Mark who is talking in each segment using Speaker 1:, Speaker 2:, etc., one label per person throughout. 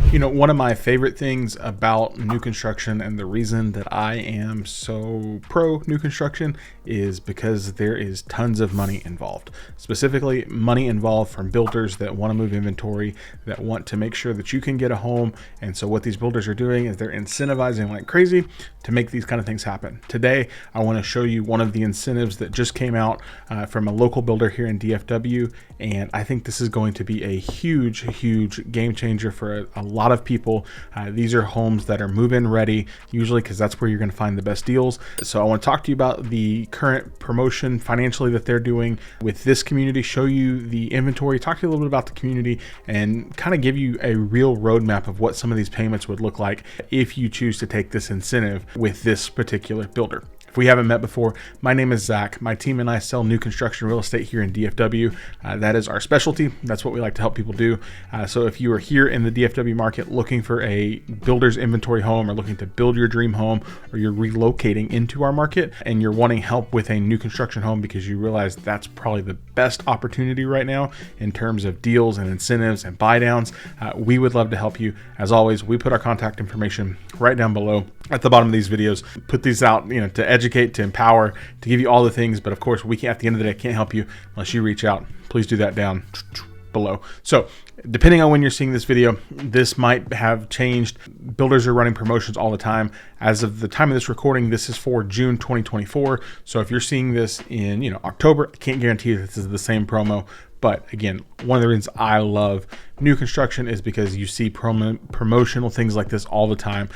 Speaker 1: You know, one of my favorite things about new construction and the reason that I am so pro new construction is because there is tons of money involved. Specifically, money involved from builders that want to move inventory, that want to make sure that you can get a home. And so what these builders are doing is they're incentivizing like crazy to make these kind of things happen. Today, I want to show you one of the incentives that just came out from a local builder here in DFW. And I think this is going to be a huge game changer for a lot of people. These are homes that are move-in ready, usually because that's where you're going to find the best deals. So I want to talk to you about the current promotion financially that they're doing with this community, show you the inventory, talk to you a little bit about the community, and kind of give you a real roadmap of what some of these payments would look like if you choose to take this incentive with this particular builder. If we haven't met before, my name is Zach. My team and I sell new construction real estate here in DFW. That is our specialty. That's what we like to help people do. So if you are here in the DFW market looking for a builder's inventory home or looking to build your dream home, or you're relocating into our market and you're wanting help with a new construction home because you realize that's probably the best opportunity right now in terms of deals and incentives and buy downs, we would love to help you. As always, we put our contact information right down below at the bottom of these videos. Put these out, to educate, to empower, to give you all the things. But of course, we can't, at the end of the day, can't help you unless you reach out. Please do that down below. So depending on when you're seeing this video, this might have changed. Builders are running promotions all the time. As of the time of this recording, this is for June 2024. So if you're seeing this in October, I can't guarantee this is the same promo. But again, one of the reasons I love new construction is because you see promotional things like this all the time,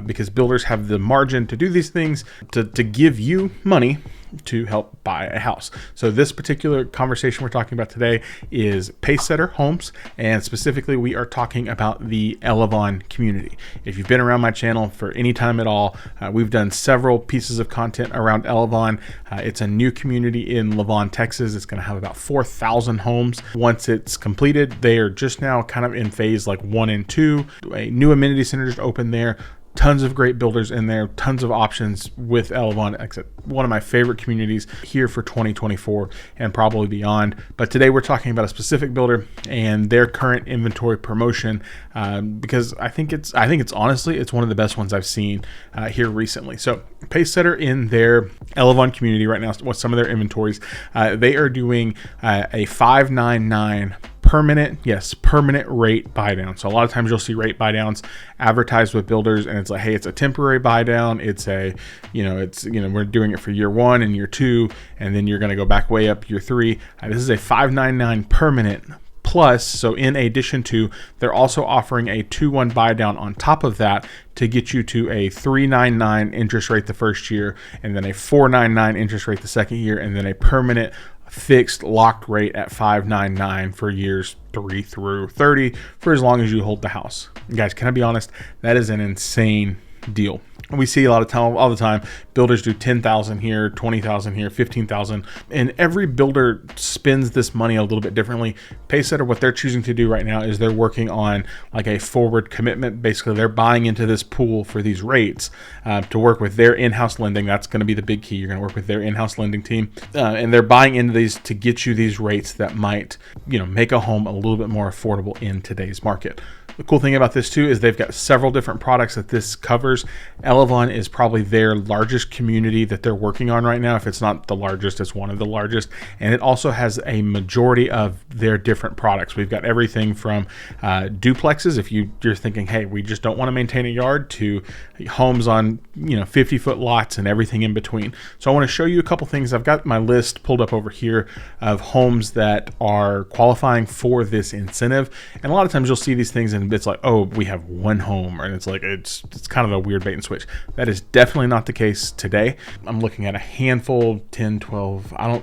Speaker 1: because builders have the margin to do these things to give you money to help buy a house. So this particular conversation we're talking about today is Pacesetter homes, and specifically we are talking about the Elevon community. If you've been around my channel for any time at all, we've done several pieces of content around Elevon. It's a new community in Elevon, Texas. It's going to have about 4,000 homes. Once it's completed, they are just now kind of in phase like 1 and 2. A new amenity center just opened there. Tons of great builders in there, tons of options with Elevon, except one of my favorite communities here for 2024 and probably beyond. But today we're talking about a specific builder and their current inventory promotion, because I think it's honestly, it's one of the best ones I've seen here recently. So Pacesetter in their Elevon community right now, with some of their inventories, they are doing a 599 permanent rate buy down. So a lot of times you'll see rate buy downs advertised with builders, and it's like, hey, it's a temporary buy down. It's we're doing it for year 1 and year 2, and then you're going to go back way up year 3. This is a 599 permanent plus. So in addition to, they're also offering a 2-1 buy down on top of that to get you to a 399 interest rate the first year, and then a 499 interest rate the second year, and then a permanent fixed locked rate at 599 for years 3 through 30 for as long as you hold the house. And guys, can I be honest? That is an insane deal. We see a lot of time, all the time, builders do 10,000 here, 20,000 here, 15,000, and every builder spends this money a little bit differently. Pacesetter, what they're choosing to do right now is they're working on like a forward commitment. Basically, they're buying into this pool for these rates to work with their in-house lending. That's going to be the big key. You're going to work with their in-house lending team, and they're buying into these to get you these rates that might, make a home a little bit more affordable in today's market. The cool thing about this too is they've got several different products that this covers. Elevon is probably their largest community that they're working on right now. If it's not the largest, it's one of the largest. And it also has a majority of their different products. We've got everything from duplexes, if you're thinking, hey, we just don't want to maintain a yard, to homes on 50-foot lots and everything in between. So I want to show you a couple things. I've got my list pulled up over here of homes that are qualifying for this incentive. And a lot of times you'll see these things and it's like, oh, we have one home, and it's like it's kind of a weird bait and switch. That is definitely not the case today. I'm looking at a handful, 10, 12, a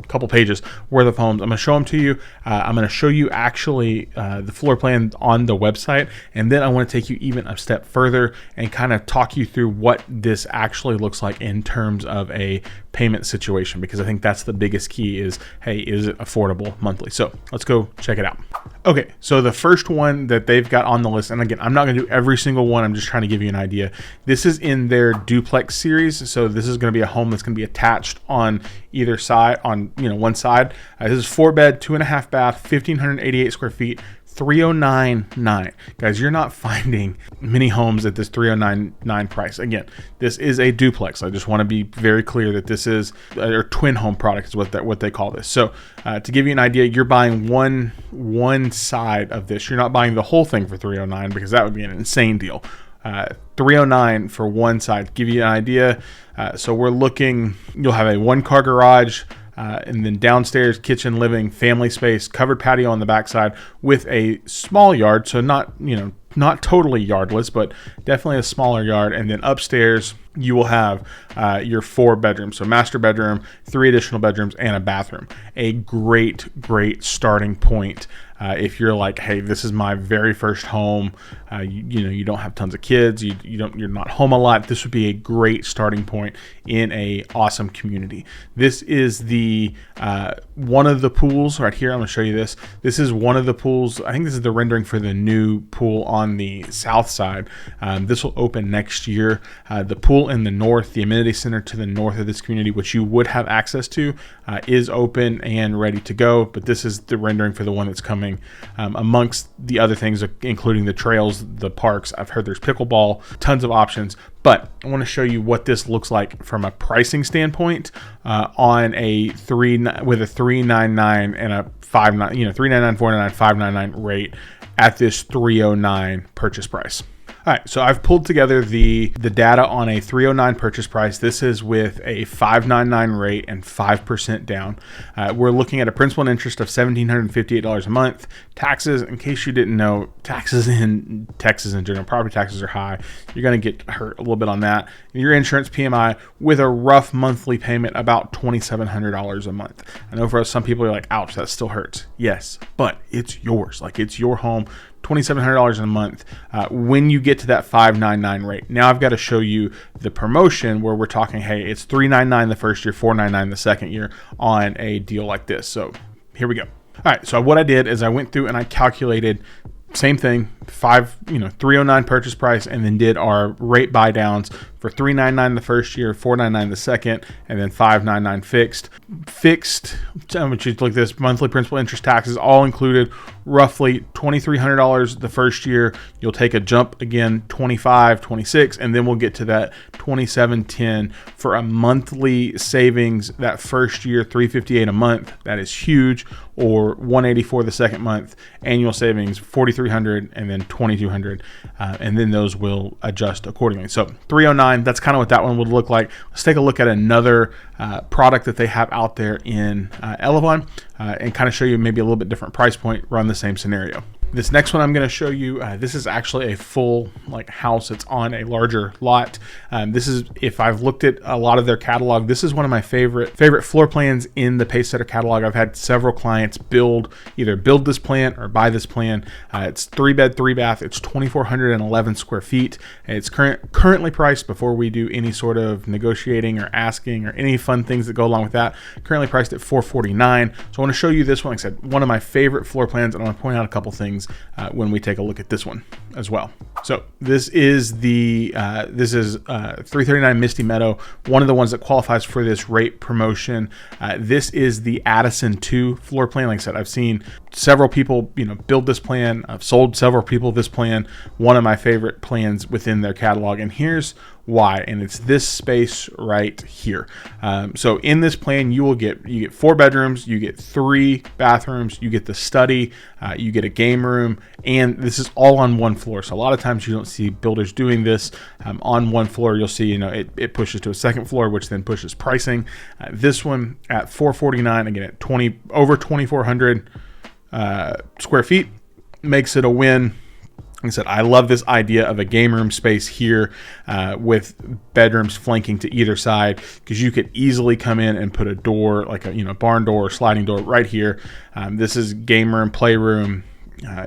Speaker 1: couple pages worth of homes. I'm going to show them to you. I'm going to show you actually the floor plan on the website, and then I want to take you even a step further and kind of talk you through what this actually looks like in terms of a payment situation, because I think that's the biggest key is, hey, is it affordable monthly? So let's go check it out. Okay, so the first one that they've got on the list, and again, I'm not going to do every single one, I'm just trying to give you an idea. This is in their Duplex series, so this is going to be a home that's going to be attached on either side, on one side. This is 4-bed, 2.5 bath, 1,588 square feet, $309,900. Guys, you're not finding many homes at this $309,900 price. Again, this is a duplex. I just want to be very clear that this is a twin home product is what they call this. So to give you an idea, you're buying one side of this. You're not buying the whole thing for $309,000 because that would be an insane deal. $309,000 for one side. Give you an idea. So we're looking, you'll have a 1-car garage, and then downstairs, kitchen, living, family space, covered patio on the backside with a small yard. So not totally yardless, but definitely a smaller yard. And then upstairs, you will have your 4 bedrooms. So master bedroom, 3 additional bedrooms, and a bathroom. A great starting point. If you're like, hey, this is my very first home, you don't have tons of kids, you're not home a lot, this would be a great starting point in a awesome community. This is the one of the pools right here. I'm gonna show you this. This is one of the pools. I think this is the rendering for the new pool on the south side. This will open next year. The pool in the north, the amenity center to the north of this community, which you would have access to, is open and ready to go. But this is the rendering for the one that's coming. Amongst the other things, including the trails, the parks. I've heard there's pickleball, tons of options. But I want to show you what this looks like from a pricing standpoint on a with a $399 and a $599, $399, $499, $599 rate at this $309 purchase price. All right, so I've pulled together the data on a $309 purchase price. This is with a $599 rate and 5% down. We're looking at a principal and interest of $1,758 a month. Taxes, in case you didn't know, taxes in Texas in general, property taxes are high. You're going to get hurt a little bit on that. Your insurance PMI with a rough monthly payment about $2,700 a month. I know for some people, you're like, ouch, that still hurts. Yes, but it's yours. Like, it's your home. $2,700 a month when you get to that $599 rate. Now I've got to show you the promotion where we're talking, hey, it's $399 the first year, $499 the second year on a deal like this. So here we go. All right, so what I did is I went through and I calculated same thing, $309 purchase price, and then did our rate buy downs for $399 the first year, $499 the second, and then $599 fixed. Fixed, I want you to look at this, monthly principal, interest, taxes, all included, roughly $2,300 the first year. You'll take a jump again, $2,500, $2,600, and then we'll get to that $2,710 for a monthly savings that first year, $358 a month. That is huge. Or $184 the second month, annual savings $4,300, and then $2,200, and then those will adjust accordingly. So $309, that's kind of what that one would look like. Let's take a look at another product that they have out there in Elevon, and kind of show you maybe a little bit different price point, run the same scenario. This next one I'm going to show you, this is actually a full house. It's on a larger lot. This is, if I've looked at a lot of their catalog, this is one of my favorite floor plans in the Pacesetter catalog. I've had several clients either build this plan or buy this plan. It's 3-bed, 3-bath. It's 2,411 square feet. It's currently priced, before we do any sort of negotiating or asking or any fun things that go along with that, currently priced at $449. So I want to show you this one. Like I said, one of my favorite floor plans, and I want to point out a couple things when we take a look at this one as well. So this is the 339 Misty Meadow, one of the ones that qualifies for this rate promotion. This is the Addison 2 floor plan. Like I said, I've seen several people build this plan. I've sold several people this plan. One of my favorite plans within their catalog, and here's why, and it's this space right here. So in this plan, you get 4 bedrooms, you get 3 bathrooms, you get the study, you get a game room, and this is all on one floor. So a lot of times you don't see builders doing this on one floor. You'll see, it pushes to a second floor, which then pushes pricing. This one at $449, again at over 2,400 square feet, makes it a win. Like I said, I love this idea of a game room space here with bedrooms flanking to either side, because you could easily come in and put a door, like a barn door or sliding door right here. This is game room, playroom.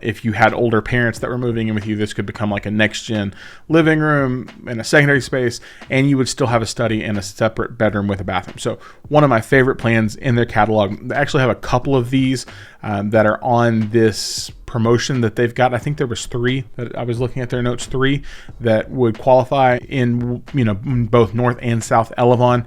Speaker 1: If you had older parents that were moving in with you, this could become like a next-gen living room and a secondary space, and you would still have a study and a separate bedroom with a bathroom. So one of my favorite plans in their catalog. They actually have a couple of these that are on this promotion that they've got. I think there was 3 that I was looking at their notes, 3 that would qualify in, you know, both North and South Elevon.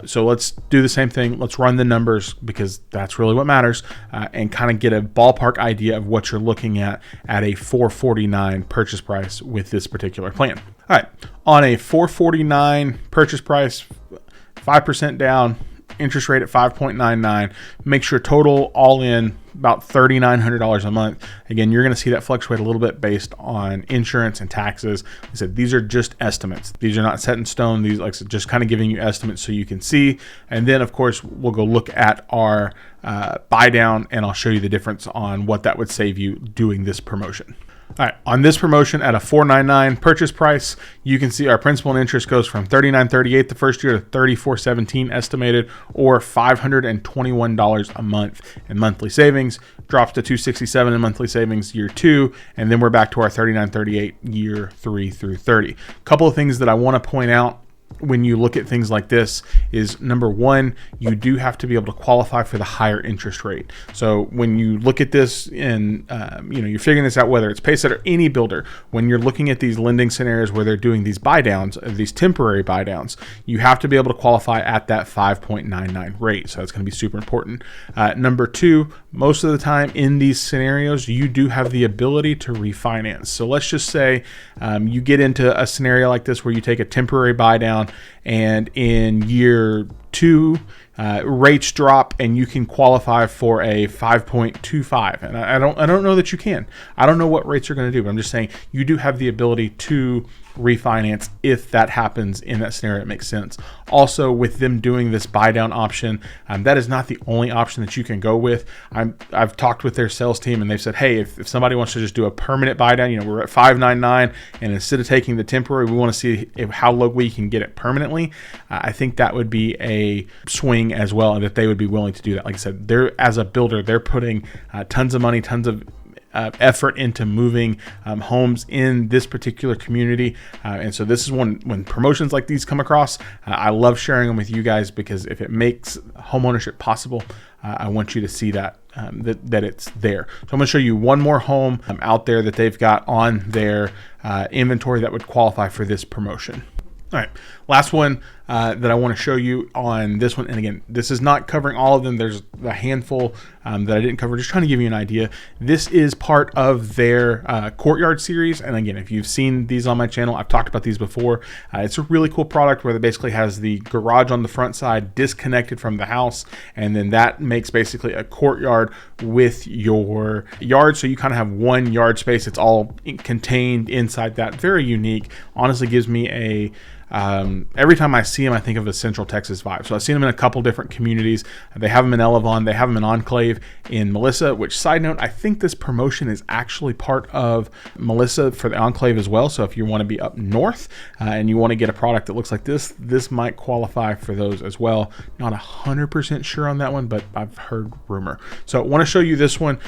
Speaker 1: So let's do the same thing. Let's run the numbers because that's really what matters, and kind of get a ballpark idea of what you're looking at a $449 purchase price with this particular plan. All right, on a $449 purchase price, 5% down, interest rate at 5.99, makes your total all in about $3,900 a month. Again, you're going to see that fluctuate a little bit based on insurance and taxes. Like I said, these are just estimates. These are not set in stone. These, like I said, just kind of giving you estimates so you can see. And then, of course, we'll go look at our buy down, and I'll show you the difference on what that would save you doing this promotion. All right, on this promotion at a $499 purchase price, you can see our principal and interest goes from $39.38 the first year to $34.17 estimated, or $521 a month in monthly savings. Drops to $267 in monthly savings year 2, and then we're back to our $39.38 year 3 through 30. A couple of things that I want to point out when you look at things like this is, number one, you do have to be able to qualify for the higher interest rate. So when you look at this and you're figuring this out, whether it's Pacesetter or any builder, when you're looking at these lending scenarios where they're doing these buy downs, these temporary buy downs, you have to be able to qualify at that 5.99 rate. So that's going to be super important. Number two, most of the time in these scenarios, you do have the ability to refinance. So let's just say you get into a scenario like this where you take a temporary buy down, and in year 2 rates drop and you can qualify for a 5.25, and I don't know that you can. I don't know what rates are going to do, but I'm just saying you do have the ability to refinance if that happens in that scenario. It makes sense. Also, with them doing this buy down option, that is not the only option that you can go with. I've talked with their sales team and they've said, hey, if somebody wants to just do a permanent buy down, we're at 599, and instead of taking the temporary, we want to see how low we can get it permanently. I think that would be a swing as well, and that they would be willing to do that. Like I said, they're, as a builder, they're putting tons of money, tons of effort into moving homes in this particular community, and so this is when promotions like these come across, I love sharing them with you guys, because if it makes homeownership possible, I want you to see that that it's there. So I'm going to show you one more home out there that they've got on their inventory that would qualify for this promotion. All right, last one that I want to show you on this one, and again, this is not covering all of them. There's a handful that I didn't cover, just trying to give you an idea. This is part of their courtyard series, and again, if you've seen these on my channel, I've talked about these before. It's a really cool product where it basically has the garage on the front side disconnected from the house, and then that makes basically a courtyard with your yard, so you kind of have one yard space. It's all contained inside that. Very unique. Honestly, gives me a every time I see them, I think of a Central Texas vibe. So I've seen them in a couple different communities. They have them in Elevon. They have them in Enclave in Melissa, which, side note, I think this promotion is actually part of Melissa for the Enclave as well. So if you want to be up north and you want to get a product that looks like this, this might qualify for those as well. Not 100% sure on that one, but I've heard rumor. So I want to show you this one.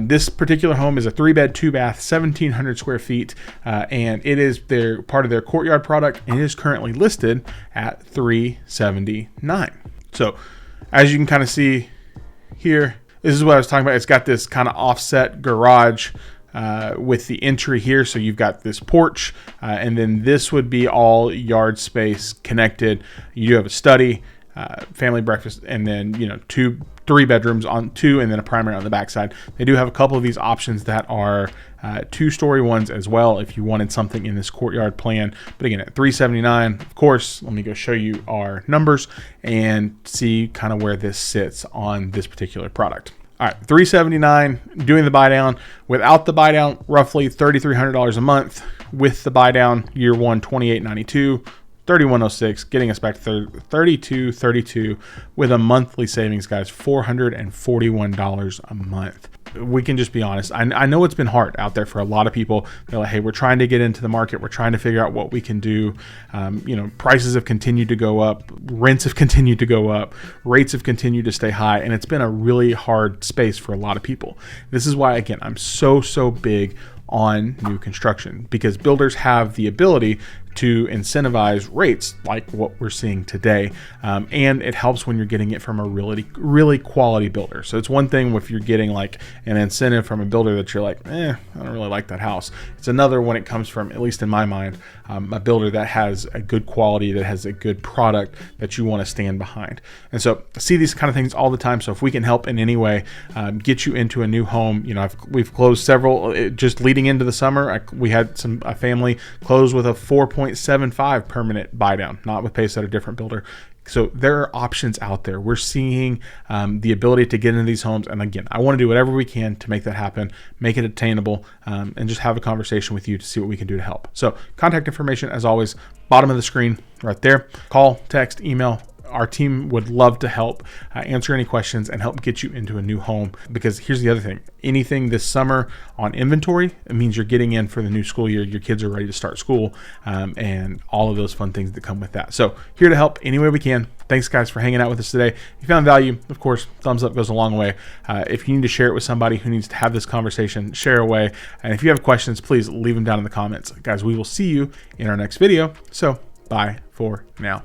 Speaker 1: This particular home is a 3-bed, 2-bath, 1,700 square feet, and it is part of their courtyard product, and it is currently listed at $379. So as you can kind of see here, this is what I was talking about. It's got this kind of offset garage with the entry here. So you've got this porch, and then this would be all yard space connected. You do have a study, family breakfast, and then 3 bedrooms on 2, and then a primary on the backside. They do have a couple of these options that are 2-story ones as well if you wanted something in this courtyard plan. But again, at $379, of course, let me go show you our numbers and see kind of where this sits on this particular product. All right, $379 doing the buy down. Without the buy down, roughly $3,300 a month. With the buy down, year 1, $2,892. $3,106, getting us back to $3,232 with a monthly savings, guys, $441 a month. We can just be honest. I know it's been hard out there for a lot of people. They're like, hey, we're trying to get into the market. We're trying to figure out what we can do. Prices have continued to go up. Rents have continued to go up. Rates have continued to stay high. And it's been a really hard space for a lot of people. This is why, again, I'm so big on new construction, because builders have the ability to incentivize rates like what we're seeing today. And it helps when you're getting it from a really quality builder. So it's one thing if you're getting like an incentive from a builder that you're like, I don't really like that house. It's another when it comes from, at least in my mind, a builder that has a good quality, that has a good product that you want to stand behind. And so I see these kind of things all the time. So if we can help in any way, get you into a new home, we've closed several just leading into the summer. We had a family close with a 4.75 permanent buy down, not with Pacesetter, different builder. So there are options out there. We're seeing the ability to get into these homes. And again, I want to do whatever we can to make that happen, make it attainable, and just have a conversation with you to see what we can do to help. So contact information, as always, bottom of the screen right there. Call, text, email. Our team would love to help answer any questions and help get you into a new home. Because here's the other thing, anything this summer on inventory, it means you're getting in for the new school year. Your kids are ready to start school, and all of those fun things that come with that. So here to help any way we can. Thanks guys for hanging out with us today. If you found value, of course, thumbs up goes a long way. If you need to share it with somebody who needs to have this conversation, share away. And if you have questions, please leave them down in the comments. Guys, we will see you in our next video. So bye for now.